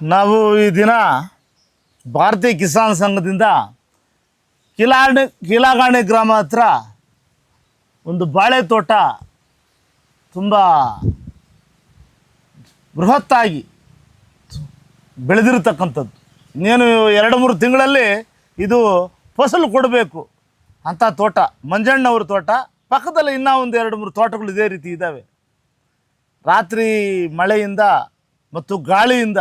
ನಾವು ಈ ದಿನ ಭಾರತೀಯ ಕಿಸಾನ್ ಸಂಘದಿಂದ ಕೀಲಾಗಾಣಿ ಗ್ರಾಮ ಹತ್ರ ಒಂದು ಬಾಳೆ ತೋಟ ತುಂಬ ಬೃಹತ್ತಾಗಿ ಬೆಳೆದಿರತಕ್ಕಂಥದ್ದು. ಇನ್ನೇನು 2-3 ತಿಂಗಳಲ್ಲಿ ಇದು ಫಸಲು ಕೊಡಬೇಕು ಅಂಥ ತೋಟ, ಮಂಜಣ್ಣವ್ರ ತೋಟ. ಪಕ್ಕದಲ್ಲಿ ಇನ್ನೂ ಒಂದು 2-3 ತೋಟಗಳು ಇದೇ ರೀತಿ ಇದ್ದಾವೆ. ರಾತ್ರಿ ಮಳೆಯಿಂದ ಮತ್ತು ಗಾಳಿಯಿಂದ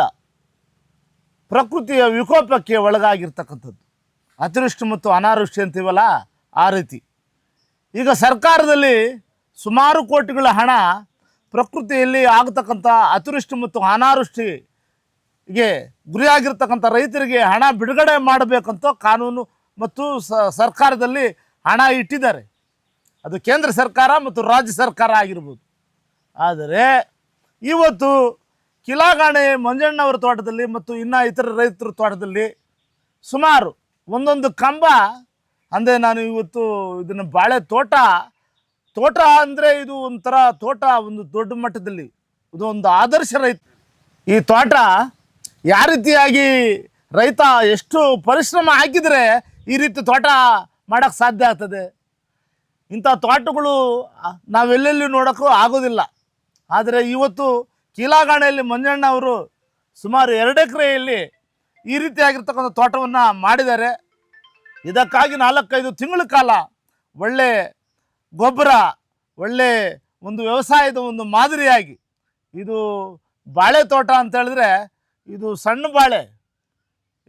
ಪ್ರಕೃತಿಯ ವಿಕೋಪಕ್ಕೆ ಒಳಗಾಗಿರ್ತಕ್ಕಂಥದ್ದು. ಅತಿವೃಷ್ಟಿ ಮತ್ತು ಅನಾವೃಷ್ಟಿ ಅಂತೀವಲ್ಲ, ಆ ರೀತಿ. ಈಗ ಸರ್ಕಾರದಲ್ಲಿ ಸುಮಾರು ಕೋಟಿಗಳ ಹಣ ಪ್ರಕೃತಿಯಲ್ಲಿ ಆಗತಕ್ಕಂಥ ಅತಿವೃಷ್ಟಿ ಮತ್ತು ಅನಾವೃಷ್ಟಿಗೆ ಗುರಿಯಾಗಿರ್ತಕ್ಕಂಥ ರೈತರಿಗೆ ಹಣ ಬಿಡುಗಡೆ ಮಾಡಬೇಕಂತ ಕಾನೂನು ಮತ್ತು ಸರ್ಕಾರದಲ್ಲಿ ಹಣ ಇಟ್ಟಿದ್ದಾರೆ. ಅದು ಕೇಂದ್ರ ಸರ್ಕಾರ ಮತ್ತು ರಾಜ್ಯ ಸರ್ಕಾರ ಆಗಿರ್ಬೋದು. ಆದರೆ ಇವತ್ತು ಕೀಲಾಗಾಣಿ ಮಂಜಣ್ಣವರ ತೋಟದಲ್ಲಿ ಮತ್ತು ಇನ್ನು ಇತರ ರೈತರ ತೋಟದಲ್ಲಿ ಸುಮಾರು ಒಂದೊಂದು ಕಂಬ ಅಂದರೆ, ನಾನು ಇವತ್ತು ಇದನ್ನು ಬಾಳೆ ತೋಟ ಅಂದರೆ ಇದು ಒಂಥರ ತೋಟ, ಒಂದು ದೊಡ್ಡ ಮಟ್ಟದಲ್ಲಿ ಇದು ಒಂದು ಆದರ್ಶ ರೈತ. ಈ ತೋಟ ಯಾವ ರೀತಿಯಾಗಿ ರೈತ ಎಷ್ಟು ಪರಿಶ್ರಮ ಹಾಕಿದರೆ ಈ ರೀತಿ ತೋಟ ಮಾಡೋಕ್ಕೆ ಸಾಧ್ಯ ಆಗ್ತದೆ. ಇಂಥ ತೋಟಗಳು ನಾವೆಲ್ಲೆಲ್ಲಿ ನೋಡೋಕ್ಕೂ ಆಗೋದಿಲ್ಲ. ಆದರೆ ಇವತ್ತು ಕೀಲಾಗಾಣಿಯಲ್ಲಿ ಮಂಜಣ್ಣ ಅವರು ಸುಮಾರು 2 ಎಕರೆಯಲ್ಲಿ ಈ ರೀತಿಯಾಗಿರ್ತಕ್ಕಂಥ ತೋಟವನ್ನು ಮಾಡಿದ್ದಾರೆ. ಇದಕ್ಕಾಗಿ 4-5 ತಿಂಗಳ ಕಾಲ ಒಳ್ಳೆ ಗೊಬ್ಬರ, ಒಳ್ಳೆ ಒಂದು ವ್ಯವಸಾಯದ ಒಂದು ಮಾದರಿಯಾಗಿ, ಇದು ಬಾಳೆ ತೋಟ ಅಂತ ಹೇಳಿದ್ರೆ ಇದು ಸಣ್ಣ ಬಾಳೆ,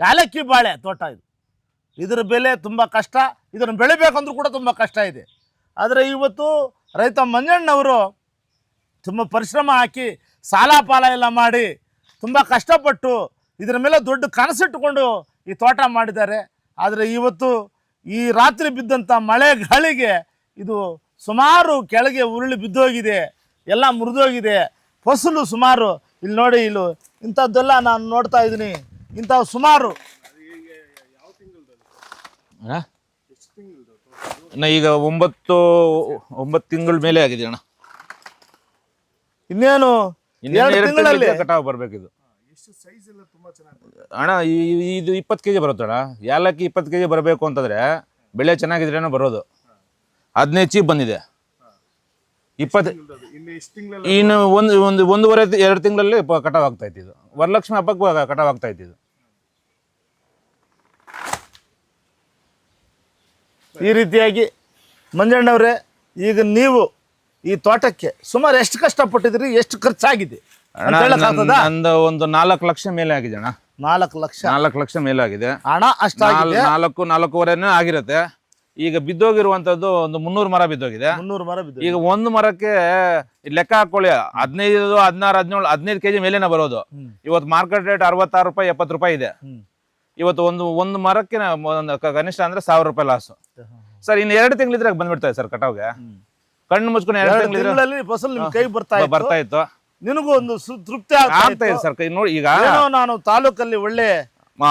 ಯಾಲಕ್ಕಿ ಬಾಳೆ ತೋಟ. ಇದರ ಬೆಲೆ ತುಂಬ ಕಷ್ಟ, ಇದನ್ನು ಬೆಳಿಬೇಕಂದ್ರೂ ಕೂಡ ತುಂಬ ಕಷ್ಟ ಇದೆ. ಆದರೆ ಇವತ್ತು ರೈತ ಮಂಜಣ್ಣವರು ತುಂಬ ಪರಿಶ್ರಮ ಹಾಕಿ ಸಾಲ ಪಾಲ ಎಲ್ಲ ಮಾಡಿ ತುಂಬ ಕಷ್ಟಪಟ್ಟು ಇದರ ಮೇಲೆ ದೊಡ್ಡ ಕನಸಿಟ್ಟುಕೊಂಡು ಈ ತೋಟ ಮಾಡಿದ್ದಾರೆ. ಆದರೆ ಇವತ್ತು ಈ ರಾತ್ರಿ ಬಿದ್ದಂಥ ಮಳೆ ಗಾಳಿಗೆ ಇದು ಸುಮಾರು ಕೆಳಗೆ ಉರುಳಿ ಬಿದ್ದೋಗಿದೆ, ಎಲ್ಲ ಮುರಿದೋಗಿದೆ. ಫಸಲು ಸುಮಾರು ಇಲ್ಲಿ ನೋಡಿ, ಇಲ್ಲಿ ಇಂಥದ್ದೆಲ್ಲ ನಾನು ನೋಡ್ತಾ ಇದ್ದೀನಿ. ಇಂಥವು ಸುಮಾರು ಈಗ 9 ತಿಂಗಳ ಮೇಲೆ ಆಗಿದೆ ಅಣ್ಣ. ಇನ್ನೇನು 2 ತಿಂಗಳಲ್ಲಿ ಕಟಾವು ಬರ್ಬೇಕಿದು ಅಣ್ಣ. ಇದು 20 kg ಬರುತ್ತೆ ಅಣ್ಣ. ಯಾಲಕ್ಕಿ 20 kg ಬರಬೇಕು ಅಂತಂದ್ರೆ ಬೆಳೆ ಚೆನ್ನಾಗಿದ್ರೇನೋ ಬರೋದು. 15 ಚೀಪ್ ಬಂದಿದೆ. 20 ಇನ್ನು ಒಂದೂವರೆ 2 ತಿಂಗಳಲ್ಲಿ ಕಟಾವ್ ಆಗ್ತಾ ಇತ್ತು. ಇದು ವರಲಕ್ಷ್ಮಿ ಹಬ್ಬಕ್ಕೆ ಕಟಾವ್ ಆಗ್ತಾ ಇತ್ತು. ಈ ರೀತಿಯಾಗಿ ಮಂಜಣ್ಣವ್ರೆ, ಈಗ ನೀವು ಈ ತೋಟಕ್ಕೆ ಸುಮಾರು ಎಷ್ಟು ಕಷ್ಟಪಟ್ಟಿದ್ರಿ, ಎಷ್ಟು ಖರ್ಚಾಗಿದೆ? ನಂದು ಒಂದು 4 ಲಕ್ಷ ಮೇಲೆ ಆಗಿದೆ ಅಣ್ಣ. 4 ಲಕ್ಷ ಮೇಲೆ ಆಗಿದೆ ಹಣ. ಅಷ್ಟಾಗಿದೆ. 4.25 ಆಗಿರುತ್ತೆ. ಈಗ ಬಿದ್ದೋಗಿರುವಂತದ್ದು ಒಂದು 300 ಮರ ಬಿದ್ದೋಗಿದೆ. 300 ಮರ ಬಿದ್ದು. ಈಗ ಒಂದು ಮರಕ್ಕೆ ಲೆಕ್ಕ ಹಾಕೊಳ್ಳಿ, 15, 16, 17, 15 kg ಮೇಲೇನೆ ಬರೋದು. ಇವತ್ತು ಮಾರ್ಕೆಟ್ ರೇಟ್ 66 ರೂಪಾಯಿ 70 ರೂಪಾಯಿ ಇದೆ. ಇವತ್ತು ಒಂದು ಮರಕ್ಕೆ ಕನಿಷ್ಠ ಅಂದ್ರೆ 1000 ರೂಪಾಯಿ ಲಾಸ್ ಸರ್. ಇನ್ನು 2 ತಿಂಗಳಿದ್ರೆ ಬಂದ್ಬಿಡ್ತಾರೆ ಸರ್ ಕಟಾವ್ಗೆ. ಕಣ್ಣು ಮುಚ್ಕೊಂಡು 2 ತಿಂಗಳಲ್ಲಿ ಫಸಲ್ ನಿಮ್ ಕೈ ಬರ್ತಾ ಇತ್ತು. ನಿನಗೂ ಒಂದು ತೃಪ್ತಿ ಆಗ್ತಾ ಇದೆ ಸರ್. ನೋಡಿ, ಈಗ ನಾನು ತಾಲೂಕಲ್ಲಿ ಒಳ್ಳೆ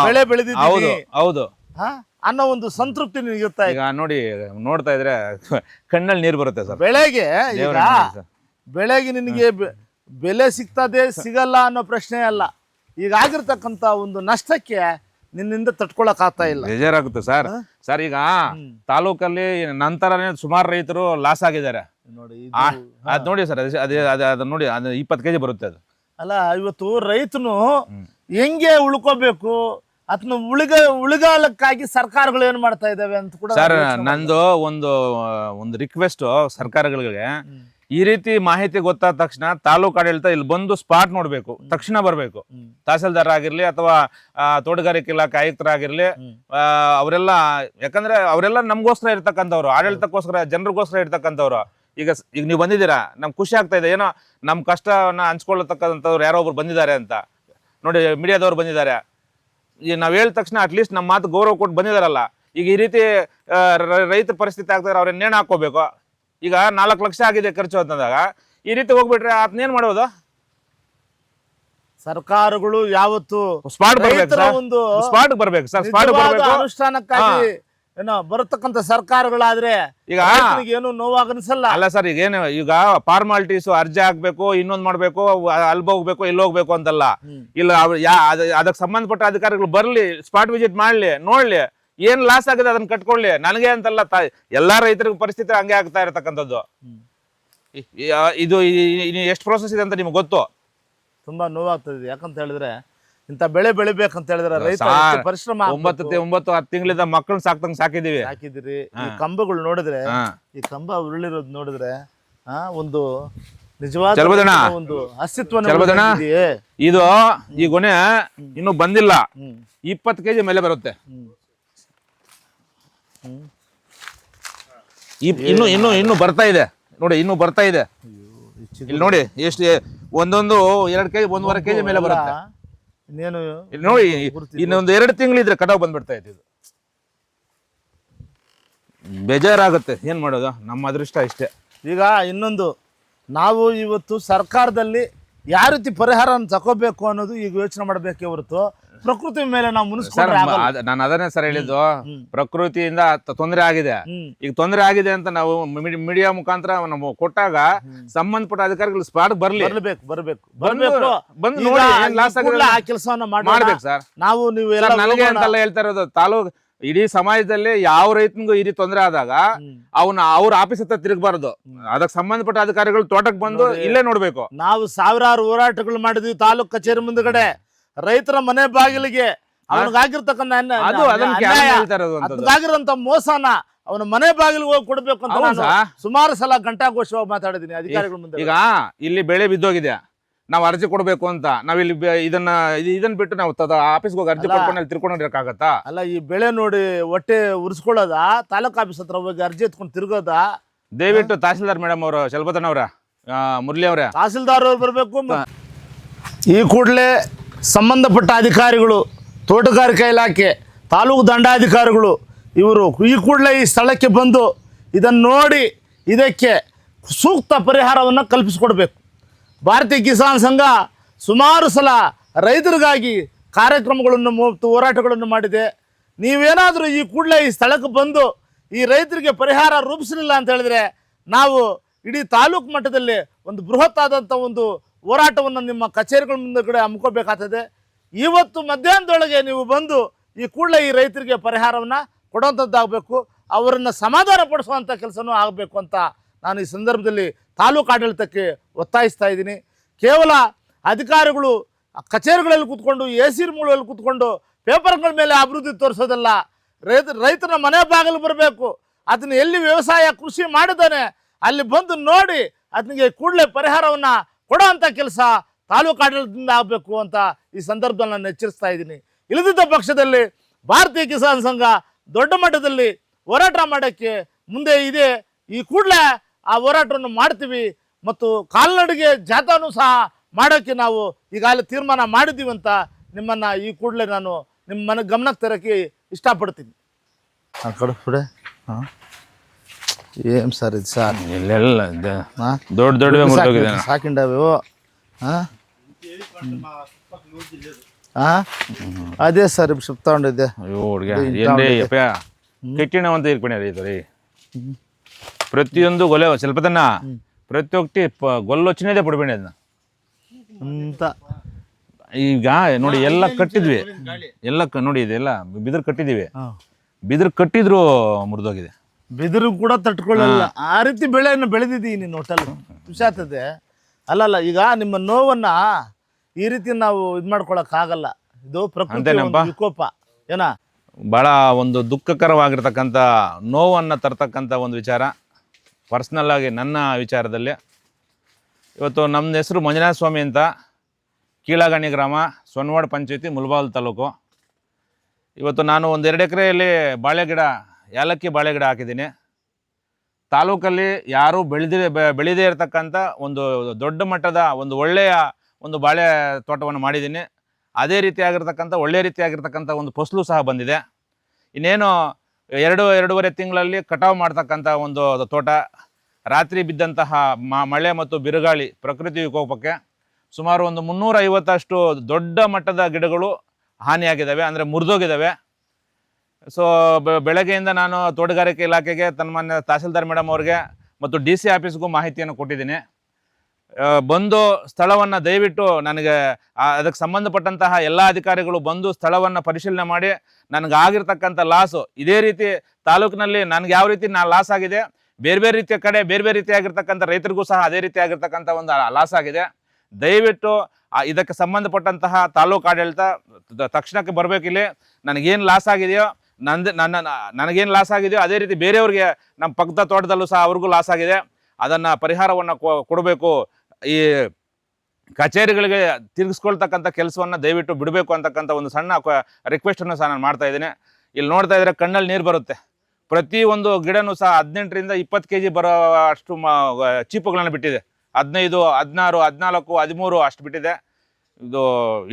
ಬೆಳೆ ಬೆಳೆದಿದ್ದೀನಿ, ಹೌದು ಅನ್ನೋ ಒಂದು ಸಂತೃಪ್ತಿ ನಿನಗಿರ್ತಾ. ಈಗ ನೋಡಿ, ನೋಡ್ತಾ ಇದ್ರೆ ಕಣ್ಣಲ್ಲಿ ನೀರು ಬರುತ್ತೆ ಸರ್. ಬೆಳೆಗೆ ನಿನಗೆ ಬೆಲೆ ಸಿಗ್ತದೆ ಸಿಗಲ್ಲ ಅನ್ನೋ ಪ್ರಶ್ನೆ ಅಲ್ಲ. ಈಗ ಆಗಿರ್ತಕ್ಕಂಥ ಒಂದು ನಷ್ಟಕ್ಕೆ ನಿನ್ನಿಂದ ತಡ್ಕೊಳಕ್ ಆಗ್ತಾ ಇಲ್ಲ, ಬೇಜಾರಾಗುತ್ತೆ ಸರ್. ಸರ್, ಈಗ ತಾಲೂಕಲ್ಲಿ ನಂತರನೇ ಸುಮಾರು ರೈತರು ಲಾಸ್ ಆಗಿದ್ದಾರೆ ನೋಡಿ. ಅದ್ ನೋಡಿ ಸರ್, ಅದ್ ನೋಡಿ, ಅದು 20 kg ಬರುತ್ತೆ ಅದು. ಅಲ್ಲ, ಇವತ್ತು ರೈತನು ಹೆಂಗೆ ಉಳ್ಕೋಬೇಕು ಅದನ್ನ ಉಳಿಗಾಲಕ್ಕಾಗಿ ಸರ್ಕಾರಗಳು ಏನ್ ಮಾಡ್ತಾ ಇದಾವೆ ಅಂತ ಕೂಡ ಸರ್, ನಂದು ಒಂದು ರಿಕ್ವೆಸ್ಟ್ ಸರ್ಕಾರಗಳಿಗೆ. ಈ ರೀತಿ ಮಾಹಿತಿ ಗೊತ್ತಾದ ತಕ್ಷಣ ತಾಲೂಕು ಆಡಳಿತ ಇಲ್ಲಿ ಬಂದು ಸ್ಪಾಟ್ ನೋಡ್ಬೇಕು, ತಕ್ಷಣ ಬರ್ಬೇಕು. ತಹಸೀಲ್ದಾರ್ ಆಗಿರ್ಲಿ ಅಥವಾ ತೋಟಗಾರಿಕೆ ಇಲಾಖೆ ಆಯುಕ್ತರಾಗಿರ್ಲಿ, ಅವರೆಲ್ಲ, ಯಾಕಂದ್ರೆ ಅವರೆಲ್ಲ ನಮ್ಗೋಸ್ಕರ ಇರ್ತಕ್ಕಂಥವ್ರು, ಆಡಳಿತಕ್ಕೋಸ್ಕರ, ಜನರಿಗೋಸ್ಕರ ಇರ್ತಕ್ಕಂಥವ್ರು. ಈಗ ನೀವು ಬಂದಿದ್ದೀರಾ, ನಮ್ಗೆ ಖುಷಿ ಆಗ್ತಾ ಇದೆ. ಏನೋ ನಮ್ಮ ಕಷ್ಟವನ್ನ ಹಂಚ್ಕೊಳ್ಳತಕ್ಕಂಥವ್ರು ಯಾರೋ ಒಬ್ರು ಬಂದಿದ್ದಾರೆ ಅಂತ ನೋಡಿ, ಮೀಡಿಯಾದವ್ರು ಬಂದಿದ್ದಾರೆ. ಈಗ ನಾವ್ ಹೇಳಿದ ತಕ್ಷಣ ಅಟ್ಲೀಸ್ಟ್ ನಮ್ಮ ಮಾತು ಗೌರವ ಕೊಟ್ಟು ಬಂದಿದಾರಲ್ಲ. ಈಗ ಈ ರೀತಿ ರೈತರ ಪರಿಸ್ಥಿತಿ ಆಗ್ತಾರೆ, ಅವ್ರನ್ನ ನೇಣು ಹಾಕೋಬೇಕು. ಈಗ 4 ಲಕ್ಷ ಆಗಿದೆ ಖರ್ಚು ಅಂತಂದಾಗ ಈ ರೀತಿ ಹೋಗ್ಬಿಟ್ರೆ ಅದನ್ನೇನ್ ಮಾಡೋದು? ಸರ್ಕಾರಗಳು ಯಾವತ್ತು ಸ್ಪಾಟ್ ಬರ್ಬೇಕು ಸರ್. ಒಂದು ಸ್ಪಾಟ್ ಬರ್ಬೇಕು ಸರ್. ಸ್ಪಾಟ್ ಬರ್ಬೇಕು, ಅನುಷ್ಠಾನಕ್ಕಾಗಿ ಏನೋ ಬರತಕ್ಕಂಥ ಸರ್ಕಾರಗಳಾದ್ರೆ ಈಗ ರೈತನಿಗೆ ಏನು ನೋವಾಗ ಅನ್ಸಲ್ಲ. ಅಲ್ಲ ಸರ್, ಈಗ ಫಾರ್ಮಾಲಿಟೀಸ್ ಅರ್ಜಿ ಹಾಕ್ಬೇಕು, ಇನ್ನೊಂದ್ ಮಾಡ್ಬೇಕು, ಅಲ್ಲಿ ಹೋಗ್ಬೇಕು, ಇಲ್ಲಿ ಹೋಗ್ಬೇಕು ಅಂತಲ್ಲ. ಇಲ್ಲ ಅದಕ್ಕೆ ಸಂಬಂಧಪಟ್ಟ ಅಧಿಕಾರಿಗಳು ಬರ್ಲಿ, ಸ್ಪಾಟ್ ವಿಸಿಟ್ ಮಾಡ್ಲಿ, ನೋಡ್ಲಿ, ಏನ್ ಲಾಸ್ ಆಗಿದೆ ಅದನ್ನ ಕಟ್ಕೊಳ್ಳಿ. ನನಗೆ ಅಂತಲ್ಲ, ಎಲ್ಲಾ ರೈತರಿಗೂ ಪರಿಸ್ಥಿತಿ ಹಂಗೆ ಆಗ್ತಾ ಇರತಕ್ಕಂಥದ್ದು. ಇದು ಎಷ್ಟು ಪ್ರೋಸೆಸ್ ಇದೆ ಅಂತ ನಿಮ್ಗೆ ಗೊತ್ತು. ತುಂಬಾ ನೋವಾಗ್ತದೆ. ಯಾಕಂತ ಹೇಳಿದ್ರೆ ಇಂಥ ಬೆಳೆ ಬೆಳಿಬೇಕಂತ ಹೇಳಿದ್ರೆ ರೈತ ಪರಿಶ್ರಮ. 9-10 ತಿಂಗಳಿಂದ ಮಕ್ಕಳನ್ನ ಸಾಕಿದೀವಿ. ಹಾಕಿದಿರಿ. ಈ ಕಂಬಗಳು ನೋಡಿದ್ರೆ, ಈ ಕಂಬ ಉರುಳಿರೋದು ನೋಡಿದ್ರೆ ಒಂದು ನಿಜವಾದ ಒಂದು ಅಸ್ತಿತ್ವ. ಇದು ಈ ಗೊನೆ ಇನ್ನು ಬಂದಿಲ್ಲ, 20 kg ಮೇಲೆ ಬರುತ್ತೆ. ಇನ್ನು ಬರ್ತಾ ಇದೆ ನೋಡಿ, ಇನ್ನು ಬರ್ತಾ ಇದೆ. ಇಲ್ಲಿ ನೋಡಿ ಎಷ್ಟು, ಒಂದೊಂದು 2 kg 1.5 kg ಮೇಲೆ ಬರುತ್ತೆ. ಇನ್ನೇನು ಇಲ್ಲಿ ನೋಡಿ, ಇನ್ನೊಂದು 2 ತಿಂಗಳಿದ್ರೆ ಕಟಾವ್ ಬಂದ್ಬಿಡ್ತಾ ಇತ್ತು. ಇದು ಬೇಜಾರಾಗುತ್ತೆ, ಏನ್ ಮಾಡೋದು, ನಮ್ಮ ಅದೃಷ್ಟ ಇಷ್ಟೇ. ಈಗ ಇನ್ನೊಂದು, ನಾವು ಇವತ್ತು ಸರ್ಕಾರದಲ್ಲಿ ಯಾವ ರೀತಿ ಪರಿಹಾರವನ್ನು ತಗೋಬೇಕು ಅನ್ನೋದು ಈಗ ಯೋಚನೆ ಮಾಡಬೇಕೇ ಹೊರತು ಪ್ರಕೃತಿ ಮೇಲೆ ನಾವು ಮುನಿಸ್ಕೊಂಡ್ರೆ ಆಗಲ್ಲ. ನಾನು ಅದನ್ನೇ ಸರ್ ಹೇಳಿದ್ದು, ಪ್ರಕೃತಿಯಿಂದ ತೊಂದರೆ ಆಗಿದೆ. ಈಗ ತೊಂದರೆ ಆಗಿದೆ ಅಂತ ನಾವು ಮೀಡಿಯಾ ಮುಖಾಂತರ ನಾವು ಕೊಟ್ಟಾಗ ಸಂಬಂಧಪಟ್ಟ ಅಧಿಕಾರಿಗಳು ಸ್ಪಾಟ್ ಬರ್ಬೇಕು ಬಂದು ನೋಡಿ ಏನ್ ಲಾಸ್ ಆಗಿದೆ ಆ ಕೆಲಸವನ್ನ ಮಾಡ್ಬೇಕು ಸರ್. ನಾವು ನೀವು ನನಗೆ ಅಂತೆಲ್ಲ ಹೇಳ್ತಾ ಇರೋದು, ತಾಲೂಕು ಇಡೀ ಸಮಾಜದಲ್ಲಿ ಯಾವ ರೈತನಿಗೂ ಈ ರೀತಿ ತೊಂದರೆ ಆದಾಗ ಅವ್ರ ಆಫೀಸ್ ಹತ್ರ ತಿರುಗಬಾರ್ದು. ಅದಕ್ಕೆ ಸಂಬಂಧಪಟ್ಟ ಅಧಿಕಾರಿಗಳು ತೋಟಕ್ಕೆ ಬಂದು ಇಲ್ಲೇ ನೋಡ್ಬೇಕು. ನಾವು ಸಾವಿರಾರು ಹೋರಾಟಗಳು ಮಾಡಿದ್ವಿ ತಾಲೂಕ್ ಕಚೇರಿ ಮುಂದ್ಗಡೆ, ರೈತರ ಮನೆ ಬಾಗಿಲಿಗೆ ಅವನಿಗಾಗಿರ್ತಕ್ಕಂಥ ಮೋಸನ ಅವನ ಮನೆ ಬಾಗಿಲಿಗೆ ಹೋಗಿ ಕೊಡ್ಬೇಕು ಅಂತ ನಾನು ಸುಮಾರು ಸಲ ಘಂಟಾಘೋಷವಾಗಿ ಮಾತಾಡಿದೀನಿ ಅಧಿಕಾರಿಗಳ ಮುಂದೆ. ಈಗ ಇಲ್ಲಿ ಬೆಳೆ ಬಿದ್ದೋಗಿದೆ, ನಾವು ಅರ್ಜಿ ಕೊಡ್ಬೇಕು ಅಂತ ನಾವಿಲ್ಲಿ ಇದನ್ನ ಬಿಟ್ಟು ನಾವು ಆಫೀಸ್ಗೆ ಹೋಗಿ ಅರ್ಜಿ ಕೊಡ್ಕೊಂಡು ಅಲ್ಲಿ ತಿರ್ಕೊಂಡಿರಕ್ಕಾಗತ್ತಾ? ಅಲ್ಲ, ಈ ಬೆಳೆ ನೋಡಿ ಹೊಟ್ಟೆ ಉರ್ಸ್ಕೊಳ್ಳೋದ, ತಾಲೂಕ್ ಆಫೀಸ್ ಹತ್ರ ಹೋಗಿ ಅರ್ಜಿ ಎತ್ಕೊಂಡು ತಿರ್ಗೋದ? ದಯವಿಟ್ಟು ತಹಸೀಲ್ದಾರ್ ಮೇಡಮ್ ಅವರು, ಶಲ್ಬತನವ್ರ, ಮುರಳಿ ಅವರೇ, ತಹಸೀಲ್ದಾರ್ ಅವ್ರು ಬರಬೇಕು. ಈ ಕೂಡಲೇ ಸಂಬಂಧಪಟ್ಟ ಅಧಿಕಾರಿಗಳು, ತೋಟಗಾರಿಕಾ ಇಲಾಖೆ, ತಾಲೂಕು ದಂಡಾಧಿಕಾರಿಗಳು ಇವರು ಈ ಕೂಡಲೇ ಈ ಸ್ಥಳಕ್ಕೆ ಬಂದು ಇದನ್ನು ನೋಡಿ ಇದಕ್ಕೆ ಸೂಕ್ತ ಪರಿಹಾರವನ್ನು ಕಲ್ಪಿಸಿಕೊಡ್ಬೇಕು. ಭಾರತೀಯ ಕಿಸಾನ್ ಸಂಘ ಸುಮಾರು ಸಲ ರೈತರಿಗಾಗಿ ಕಾರ್ಯಕ್ರಮಗಳನ್ನು ಮತ್ತು ಹೋರಾಟಗಳನ್ನು ಮಾಡಿದೆ. ನೀವೇನಾದರೂ ಈ ಕೂಡಲೇ ಈ ಸ್ಥಳಕ್ಕೆ ಬಂದು ಈ ರೈತರಿಗೆ ಪರಿಹಾರ ರೂಪಿಸಲಿಲ್ಲ ಅಂತ ಹೇಳಿದ್ರೆ ನಾವು ಇಡೀ ತಾಲೂಕು ಮಟ್ಟದಲ್ಲಿ ಒಂದು ಬೃಹತ್ ಆದಂಥ ಒಂದು ಹೋರಾಟವನ್ನು ನಿಮ್ಮ ಕಚೇರಿಗಳ ಮುಂದೆ ಹಮ್ಮಿಕೋಬೇಕಾಗ್ತದೆ. ಇವತ್ತು ಮಧ್ಯಾಹ್ನದೊಳಗೆ ನೀವು ಬಂದು ಈ ಕೂಡಲೇ ಈ ರೈತರಿಗೆ ಪರಿಹಾರವನ್ನು ಕೊಡುವಂಥದ್ದಾಗಬೇಕು, ಅವರನ್ನು ಸಮಾಧಾನ ಪಡಿಸುವಂಥ ಕೆಲಸನೂ ಆಗಬೇಕು ಅಂತ ನಾನು ಈ ಸಂದರ್ಭದಲ್ಲಿ ತಾಲೂಕು ಆಡಳಿತಕ್ಕೆ ಒತ್ತಾಯಿಸ್ತಾ ಇದ್ದೀನಿ. ಕೇವಲ ಅಧಿಕಾರಿಗಳು ಕಚೇರಿಗಳಲ್ಲಿ ಕೂತ್ಕೊಂಡು AC ರೂಮ್ಗಳಲ್ಲಿ ಕೂತ್ಕೊಂಡು ಪೇಪರ್ಗಳ ಮೇಲೆ ಅಭಿವೃದ್ಧಿ ತೋರಿಸೋದಲ್ಲ, ರೈತನ ಮನೆ ಬಾಗಿಲು ಬರಬೇಕು. ಅದನ್ನು ಎಲ್ಲಿ ವ್ಯವಸಾಯ ಕೃಷಿ ಮಾಡಿದ್ದಾನೆ ಅಲ್ಲಿ ಬಂದು ನೋಡಿ ಅದನಿಗೆ ಕೂಡಲೇ ಪರಿಹಾರವನ್ನು ಕೊಡೋವಂಥ ಕೆಲಸ ತಾಲೂಕು ಆಡಳಿತದಿಂದ ಆಗಬೇಕು ಅಂತ ಈ ಸಂದರ್ಭದಲ್ಲಿ ನಾನು ಎಚ್ಚರಿಸ್ತಾ ಇದ್ದೀನಿ. ಇಲ್ಲದಿದ್ದ ಪಕ್ಷದಲ್ಲಿ ಭಾರತೀಯ ಕಿಸಾನ್ ಸಂಘ ದೊಡ್ಡ ಮಟ್ಟದಲ್ಲಿ ಹೋರಾಟ ಮಾಡೋಕ್ಕೆ ಮುಂದೆ ಇದೆ. ಈ ಕೂಡಲೇ ಆ ಹೋರಾಟವನ್ನು ಮಾಡ್ತೀವಿ ಮತ್ತು ಕಾಲ್ನಡಿಗೆ ಜಾಥಾನೂ ಸಹ ಮಾಡೋಕ್ಕೆ ನಾವು ಈಗಾಗಲೇ ತೀರ್ಮಾನ ಮಾಡಿದ್ದೀವಿ ಅಂತ ನಿಮ್ಮನ್ನು ಈ ಕೂಡಲೇ ನಾನು ನಿಮ್ಮ ಗಮನಕ್ಕೆ ತರೋಕ್ಕೆ ಇಷ್ಟಪಡ್ತೀನಿ. ಕಡೆ ಏನು ಸರ್ ಇದು ಸರ್, ಇಲ್ಲೆಲ್ಲ ದೊಡ್ಡ ಸಾಕಿಂಡವು. ಅದೇ ಸರ್ ಶಿಪ್ ತಗೊಂಡಿದ್ದೆ. ಕೆಟ್ಟಿನ ಅಂತ ಇರ್ಕೊಂಡ್ರಿ ಪ್ರತಿಯೊಂದು ಗೊಲೆ ಸ್ವಲ್ಪದನ್ನ ಪ್ರತಿ ಒಟ್ಟಿ ಗೊಲ್ಲೊಚ್ಚಿನದೇ ಪಡ್ಬೇಡಿ ಅದನ್ನ ಅಂತ. ಈಗ ನೋಡಿ ಎಲ್ಲ ಕಟ್ಟಿದ್ವಿ, ಎಲ್ಲ ನೋಡಿ ಇದೆಲ್ಲ ಬಿದಿರು ಕಟ್ಟಿದೀವಿ, ಬಿದಿರು ಕಟ್ಟಿದ್ರು ಮುರಿದೋಗಿದೆ. ಬಿದಿರು ಕೂಡ ತಟ್ಕೊಳ್ಳಲ್ಲ, ಆ ರೀತಿ ಬೆಳೆಯನ್ನು ಬೆಳೆದಿದ್ದೀವಿ ನೀನು ಹೋಟೆಲ್ ಖುಷಿ ಆಗ್ತದೆ. ಅಲ್ಲಲ್ಲ, ಈಗ ನಿಮ್ಮ ನೋವನ್ನ ಈ ರೀತಿ ನಾವು ಇದು ಮಾಡ್ಕೊಳಕ್ಕಾಗಲ್ಲ. ಇದು ಪ್ರಕೃತಿ ವಿಕೋಪ. ಏನ ಬಹಳ ಒಂದು ದುಃಖಕರವಾಗಿರ್ತಕ್ಕಂಥ ನೋವನ್ನು ತರ್ತಕ್ಕಂಥ ಒಂದು ವಿಚಾರ. ಪರ್ಸ್ನಲ್ ಆಗಿ ನನ್ನ ವಿಚಾರದಲ್ಲಿ ಇವತ್ತು ನಮ್ಮ ಹೆಸರು ಮಂಜುನಾಥ ಸ್ವಾಮಿ ಅಂತ, ಕೀಳಗಣಿ ಗ್ರಾಮ, ಸೊನ್ವಾಡ ಪಂಚಾಯತಿ, ಮುಳಬಾಗಿಲು ತಾಲೂಕು. ಇವತ್ತು ನಾನು ಒಂದು 2 ಎಕರೆಯಲ್ಲಿ ಏಲಕ್ಕಿ ಬಾಳೆ ಗಿಡ ಹಾಕಿದ್ದೀನಿ. ತಾಲೂಕಲ್ಲಿ ಯಾರೂ ಬೆಳೆದೇ ಇರತಕ್ಕಂಥ ಒಂದು ದೊಡ್ಡ ಮಟ್ಟದ ಒಂದು ಒಳ್ಳೆಯ ಒಂದು ಬಾಳೆ ತೋಟವನ್ನು ಮಾಡಿದ್ದೀನಿ. ಅದೇ ರೀತಿಯಾಗಿರ್ತಕ್ಕಂಥ ಒಳ್ಳೆಯ ರೀತಿಯಾಗಿರ್ತಕ್ಕಂಥ ಒಂದು ಫಸಲು ಸಹ ಬಂದಿದೆ. ಇನ್ನೇನು 2-2.5 ತಿಂಗಳಲ್ಲಿ ಕಟಾವು ಮಾಡ್ತಕ್ಕಂಥ ಒಂದು ತೋಟ. ರಾತ್ರಿ ಬಿದ್ದಂತಹ ಮಳೆ ಮತ್ತು ಬಿರುಗಾಳಿ ಪ್ರಕೃತಿ ವಿಕೋಪಕ್ಕೆ ಸುಮಾರು ಒಂದು 350 ದೊಡ್ಡ ಮಟ್ಟದ ಗಿಡಗಳು ಹಾನಿಯಾಗಿದ್ದಾವೆ, ಅಂದರೆ ಮುರಿದೋಗಿದ್ದಾವೆ. ಸೊ ಬೆಳಗ್ಗೆಯಿಂದ ನಾನು ತೋಟಗಾರಿಕೆ ಇಲಾಖೆಗೆ ತನ್ಮಾನ್ಯ ತಹಸೀಲ್ದಾರ್ ಮೇಡಮ್ ಅವ್ರಿಗೆ ಮತ್ತು DC ಆಫೀಸ್ಗೂ ಮಾಹಿತಿಯನ್ನು ಕೊಟ್ಟಿದ್ದೀನಿ. ಬಂದು ಸ್ಥಳವನ್ನು ದಯವಿಟ್ಟು ನನಗೆ ಅದಕ್ಕೆ ಸಂಬಂಧಪಟ್ಟಂತಹ ಎಲ್ಲ ಅಧಿಕಾರಿಗಳು ಬಂದು ಸ್ಥಳವನ್ನು ಪರಿಶೀಲನೆ ಮಾಡಿ ನನಗೆ ಆಗಿರ್ತಕ್ಕಂಥ ಲಾಸು ಇದೇ ರೀತಿ ತಾಲೂಕಿನಲ್ಲಿ ನನಗೆ ಯಾವ ರೀತಿ ಲಾಸ್ ಆಗಿದೆ, ಬೇರೆ ಬೇರೆ ರೀತಿಯ ಕಡೆ ಬೇರೆ ಬೇರೆ ರೀತಿಯಾಗಿರ್ತಕ್ಕಂಥ ರೈತರಿಗೂ ಸಹ ಅದೇ ರೀತಿಯಾಗಿರ್ತಕ್ಕಂಥ ಒಂದು ಲಾಸ್ ಆಗಿದೆ. ದಯವಿಟ್ಟು ಇದಕ್ಕೆ ಸಂಬಂಧಪಟ್ಟಂತಹ ತಾಲೂಕು ಆಡಳಿತ ತಕ್ಷಣಕ್ಕೆ ಬರಬೇಕಿಲ್ಲಿ. ನನಗೇನು ಲಾಸ್ ಆಗಿದೆಯೋ ನನಗೇನು ಲಾಸ್ ಆಗಿದೆಯೋ ಅದೇ ರೀತಿ ಬೇರೆಯವ್ರಿಗೆ ನಮ್ಮ ಪಕ್ಕದ ತೋಟದಲ್ಲೂ ಸಹ ಅವ್ರಿಗೂ ಲಾಸ್ ಆಗಿದೆ, ಅದನ್ನು ಪರಿಹಾರವನ್ನು ಕೊಡಬೇಕು. ಈ ಕಚೇರಿಗಳಿಗೆ ತಿರುಗಿಸ್ಕೊಳ್ತಕ್ಕಂಥ ಕೆಲಸವನ್ನು ದಯವಿಟ್ಟು ಬಿಡಬೇಕು ಅಂತಕ್ಕಂಥ ಒಂದು ಸಣ್ಣ ರಿಕ್ವೆಸ್ಟನ್ನು ಸಹ ನಾನು ಮಾಡ್ತಾ ಇದ್ದೀನಿ. ಇಲ್ಲಿ ನೋಡ್ತಾ ಇದ್ರೆ ಕಣ್ಣಲ್ಲಿ ನೀರು ಬರುತ್ತೆ. ಪ್ರತಿಯೊಂದು ಗಿಡನೂ ಸಹ 18 ರಿಂದ 20 kg ಬರೋ ಅಷ್ಟು ಚೀಪುಗಳನ್ನು ಬಿಟ್ಟಿದೆ. 15, 16, 14, 13 ಅಷ್ಟು ಬಿಟ್ಟಿದೆ. ಇದು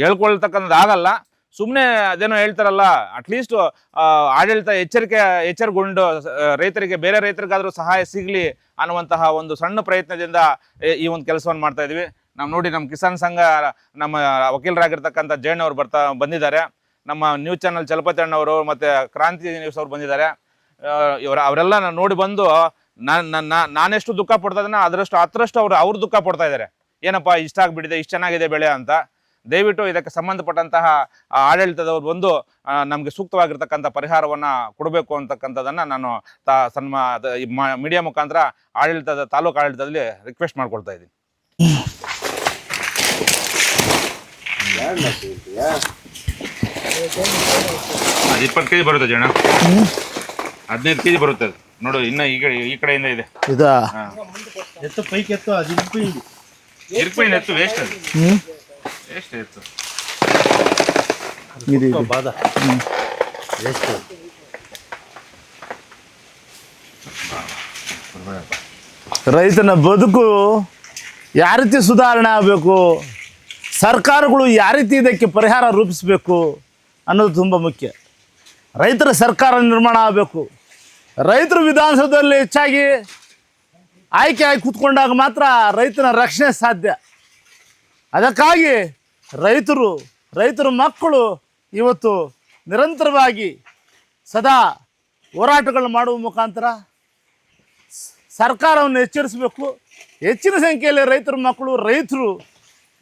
ಹೇಳ್ಕೊಳ್ತಕ್ಕಂಥದ್ದು ಆಗಲ್ಲ. ಸುಮ್ಮನೆ ಅದೇನೋ ಹೇಳ್ತಾರಲ್ಲ, ಅಟ್ಲೀಸ್ಟ್ ಆಡಳಿತ ಎಚ್ಚರಗೊಂಡು ರೈತರಿಗೆ, ಬೇರೆ ರೈತರಿಗಾದರೂ ಸಹಾಯ ಸಿಗಲಿ ಅನ್ನುವಂತಹ ಒಂದು ಸಣ್ಣ ಪ್ರಯತ್ನದಿಂದ ಈ ಒಂದು ಕೆಲಸವನ್ನು ಮಾಡ್ತಾ ಇದ್ವಿ. ನಾವು ನೋಡಿ ನಮ್ಮ ಕಿಸಾನ್ ಸಂಘ ನಮ್ಮ ವಕೀಲರಾಗಿರ್ತಕ್ಕಂಥ ಜೈನ್ ಅವರು ಬಂದಿದ್ದಾರೆ. ನಮ್ಮ ನ್ಯೂಸ್ ಚಾನಲ್ ಚಲಪತಿ ಅಣ್ಣವರು ಮತ್ತು ಕ್ರಾಂತಿ ನ್ಯೂಸ್ ಅವರು ಬಂದಿದ್ದಾರೆ. ಅವರೆಲ್ಲ ನೋಡಿ ಬಂದು ನಾನೆಷ್ಟು ದುಃಖ ಪಡ್ತಾ ಇದ್ದೇನೆ ಹತ್ತರಷ್ಟು ಅವ್ರು ದುಃಖ ಪಡ್ತಾ ಇದ್ದಾರೆ. ಏನಪ್ಪ ಇಷ್ಟ ಆಗಿಬಿಟ್ಟಿದೆ, ಇಷ್ಟು ಚೆನ್ನಾಗಿದೆ ಬೆಳೆ ಅಂತ. ದಯವಿಟ್ಟು ಇದಕ್ಕೆ ಸಂಬಂಧಪಟ್ಟಂತಹ ಆಡಳಿತದವರು ಬಂದು ನಮಗೆ ಸೂಕ್ತವಾಗಿರ್ತಕ್ಕಂಥ ಪರಿಹಾರವನ್ನು ಕೊಡಬೇಕು ಅಂತಕ್ಕಂಥದ್ದನ್ನು ನಾನು ಮೀಡಿಯಾ ಮುಖಾಂತರ ತಾಲೂಕು ಆಡಳಿತದಲ್ಲಿ ರಿಕ್ವೆಸ್ಟ್ ಮಾಡ್ಕೊಳ್ತಾ ಇದ್ದೀನಿ. ಅದು 20 kg ಬರುತ್ತೆ ಜನ, 15 kg ಬರುತ್ತೆ. ನೋಡು ಇನ್ನು ಈ ಕಡೆಯಿಂದ ಇದೆ. ಎತ್ತು ಪೈಕಿ ಎತ್ತು ಅದು ಇರ್ಪೈನ್ ಎತ್ತು ವೇಸ್ಟ್, ಅದು ವೇಸ್ಟ್ ಎತ್ತು ಬಾದ ವೇಸ್ಟ್. ರೈತನ ಬದುಕು ಯಾವ ರೀತಿ ಸುಧಾರಣೆ ಆಗಬೇಕು, ಸರ್ಕಾರಗಳು ಯಾವ ರೀತಿ ಇದಕ್ಕೆ ಪರಿಹಾರ ರೂಪಿಸಬೇಕು ಅನ್ನೋದು ತುಂಬ ಮುಖ್ಯ. ರೈತರ ಸರ್ಕಾರ ನಿರ್ಮಾಣ ಆಗಬೇಕು. ರೈತರು ವಿಧಾನಸೌಧದಲ್ಲಿ ಹೆಚ್ಚಾಗಿ ಆಯ್ಕೆ ಆಗಿ ಕೂತ್ಕೊಂಡಾಗ ಮಾತ್ರ ರೈತನ ರಕ್ಷಣೆ ಸಾಧ್ಯ. ಅದಕ್ಕಾಗಿ ರೈತರ ಮಕ್ಕಳು ಇವತ್ತು ನಿರಂತರವಾಗಿ ಸದಾ ಹೋರಾಟಗಳನ್ನು ಮಾಡುವ ಮುಖಾಂತರ ಸರ್ಕಾರವನ್ನು ಎಚ್ಚರಿಸಬೇಕು. ಹೆಚ್ಚಿನ ಸಂಖ್ಯೆಯಲ್ಲಿ ರೈತರು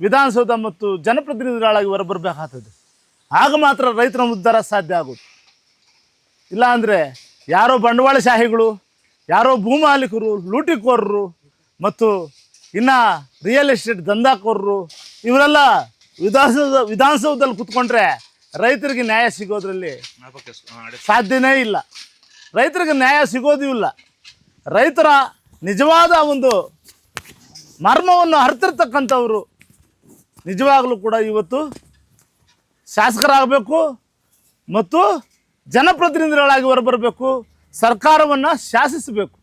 ವಿಧಾನಸೌಧ ಮತ್ತು ಜನಪ್ರತಿನಿಧಿಗಳಾಗಿ ಹೊರಬರಬೇಕಾಗ್ತದೆ. ಆಗ ಮಾತ್ರ ರೈತರ ಉದ್ಧಾರ ಸಾಧ್ಯ ಆಗುತ್ತೆ. ಇಲ್ಲಾಂದರೆ ಯಾರೋ ಬಂಡವಾಳಶಾಹಿಗಳು, ಯಾರೋ ಭೂಮಾಲೀಕರು, ಲೂಟಿಕೋರರು ಮತ್ತು ಇನ್ನು ರಿಯಲ್ ಎಸ್ಟೇಟ್ ದಂಧಾಕೋರರು ಇವರೆಲ್ಲ ವಿಧಾನಸೌಧದಲ್ಲಿ ಕೂತ್ಕೊಂಡ್ರೆ ರೈತರಿಗೆ ನ್ಯಾಯ ಸಿಗೋದ್ರಲ್ಲಿ ಸಾಧ್ಯನೇ ಇಲ್ಲ. ರೈತರಿಗೆ ನ್ಯಾಯ ಸಿಗೋದೂ ಇಲ್ಲ. ರೈತರ ನಿಜವಾದ ಒಂದು ಮರ್ಮವನ್ನು ಅರ್ಥಿರ್ತಕ್ಕಂಥವ್ರು ನಿಜವಾಗಲೂ ಕೂಡ ಇವತ್ತು ಶಾಸಕರಾಗಬೇಕು ಮತ್ತು ಜನಪ್ರತಿನಿಧಿಗಳಾಗಿ ಹೊರಬರಬೇಕು, ಸರ್ಕಾರವನ್ನು ಶಾಸಿಸಬೇಕು.